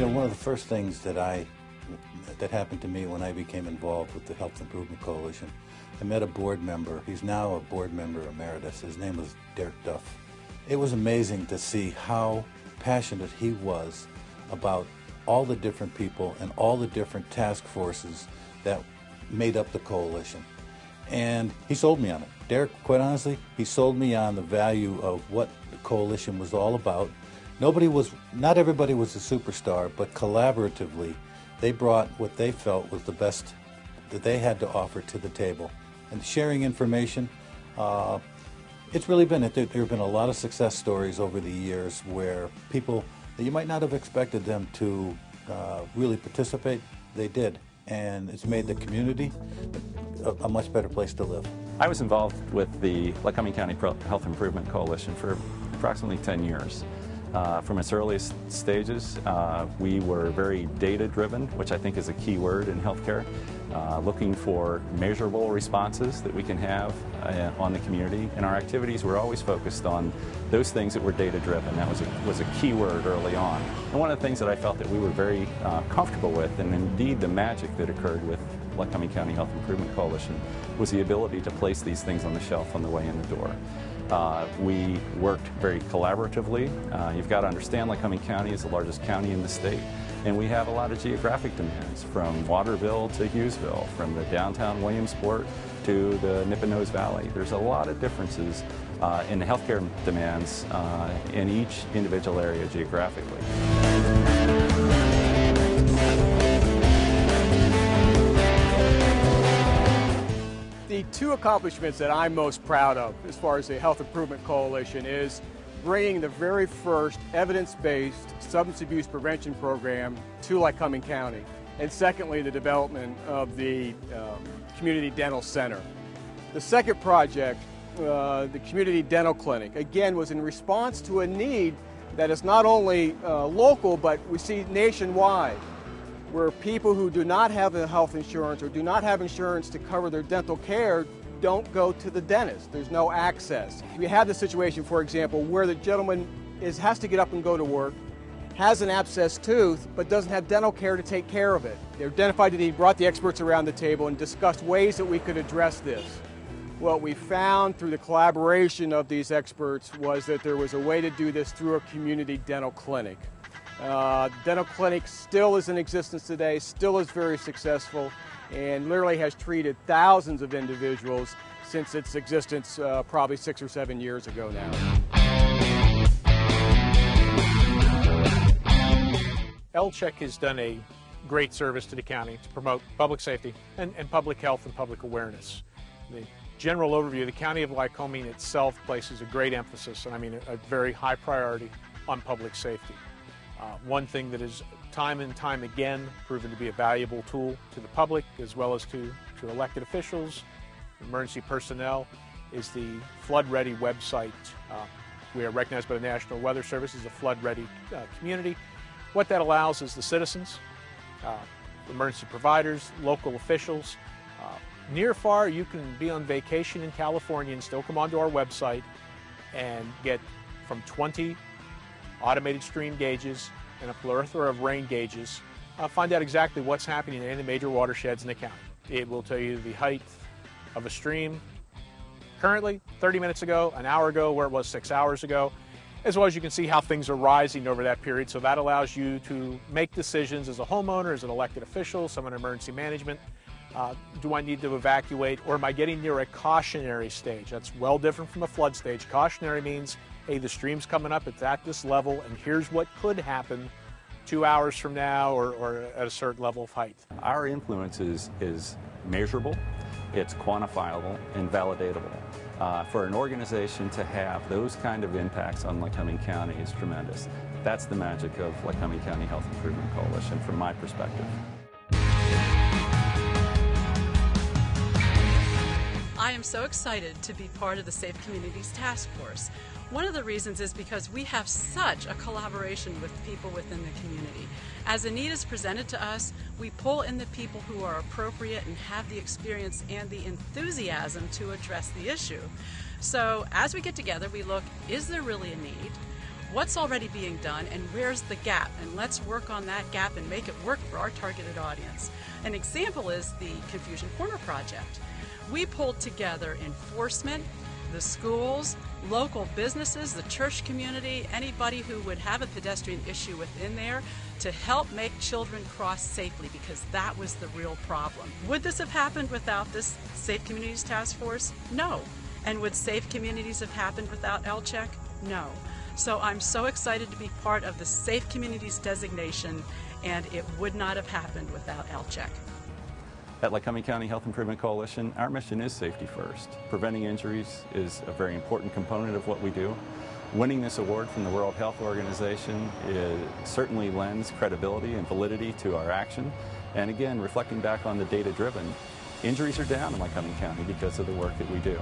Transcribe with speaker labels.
Speaker 1: You know, one of the first things that happened to me when I became involved with the Health Improvement Coalition, I met a board member. He's now a board member emeritus. His name was Derek Duff. It was amazing to see how passionate he was about all the different people and all the different task forces that made up the coalition. And he sold me on it. Derek, quite honestly, he sold me on the value of what the coalition was all about. Not everybody was a superstar, but collaboratively, they brought what they felt was the best that they had to offer to the table. And sharing information, it's really been, there have been a lot of success stories over the years where people that you might not have expected them to really participate, they did. And it's made the community a much better place to live.
Speaker 2: I was involved with the Lycoming County Health Improvement Coalition for approximately 10 years. From its earliest stages, we were very data-driven, which I think is a key word in healthcare, looking for measurable responses that we can have on the community. And our activities were always focused on those things that were data-driven. That was a key word early on. And one of the things that I felt that we were very comfortable with, and indeed the magic that occurred with Lycoming County Health Improvement Coalition, was the ability to place these things on the shelf on the way in the door. We worked very collaboratively. You've got to understand Lycoming County is the largest county in the state, and we have a lot of geographic demands, from Waterville to Hughesville, from the downtown Williamsport to the Nippenose Valley. There's a lot of differences in the healthcare demands in each individual area geographically.
Speaker 3: The two accomplishments that I'm most proud of as far as the Health Improvement Coalition is bringing the very first evidence-based substance abuse prevention program to Lycoming County, and secondly, the development of the Community Dental Center. The second project, the Community Dental Clinic, again was in response to a need that is not only local, but we see nationwide, where people who do not have health insurance or do not have insurance to cover their dental care don't go to the dentist. There's no access. We have the situation, for example, where the gentleman has to get up and go to work, has an abscessed tooth, but doesn't have dental care to take care of it. They identified the need, brought the experts around the table, and discussed ways that we could address this. What we found through the collaboration of these experts was that there was a way to do this through a community dental clinic. Dental clinic still is in existence today, still is very successful, and literally has treated thousands of individuals since its existence probably 6 or 7 years ago now.
Speaker 4: LCHIC has done a great service to the county to promote public safety and public health and public awareness. The general overview, the county of Lycoming itself places a great emphasis, and I mean a very high priority, on public safety. One thing that is time and time again proven to be a valuable tool to the public as well as to elected officials, emergency personnel, is the Flood Ready website. We are recognized by the National Weather Service as a Flood Ready community. What that allows is the citizens, emergency providers, local officials, near far, you can be on vacation in California and still come onto our website and get from 20 automated stream gauges and a plethora of rain gauges. Find out exactly what's happening in any major watersheds in the county. It will tell you the height of a stream currently, 30 minutes ago, an hour ago, where it was 6 hours ago, as well as you can see how things are rising over that period. So that allows you to make decisions as a homeowner, as an elected official, someone in emergency management. Do I need to evacuate, or am I getting near a cautionary stage? That's well different from a flood stage. Cautionary means, hey, the stream's coming up, it's at this level, and here's what could happen 2 hours from now or at a certain level of height.
Speaker 2: Our influence is measurable, it's quantifiable, and validatable. For an organization to have those kind of impacts on Lycoming County is tremendous. That's the magic of Lycoming County Health Improvement Coalition from my perspective.
Speaker 5: I am so excited to be part of the Safe Communities Task Force. One of the reasons is because we have such a collaboration with people within the community. As a need is presented to us, we pull in the people who are appropriate and have the experience and the enthusiasm to address the issue. So as we get together, we look, is there really a need? what's already being done and where's the gap, and let's work on that gap and make it work for our targeted audience. An example is the Confusion Corner project. We pulled together enforcement, the schools, local businesses, the church community, anybody who would have a pedestrian issue within there to help make children cross safely, because that was the real problem. Would this have happened without this Safe Communities Task Force? No. And would Safe Communities have happened without LCHIC? No. So I'm so excited to be part of the Safe Communities designation, and it would not have happened without LCHIC.
Speaker 2: At Lycoming County Health Improvement Coalition, our mission is safety first. Preventing injuries is a very important component of what we do. Winning this award from the World Health Organization certainly lends credibility and validity to our action. And again, reflecting back on the data-driven, injuries are down in Lycoming County because of the work that we do.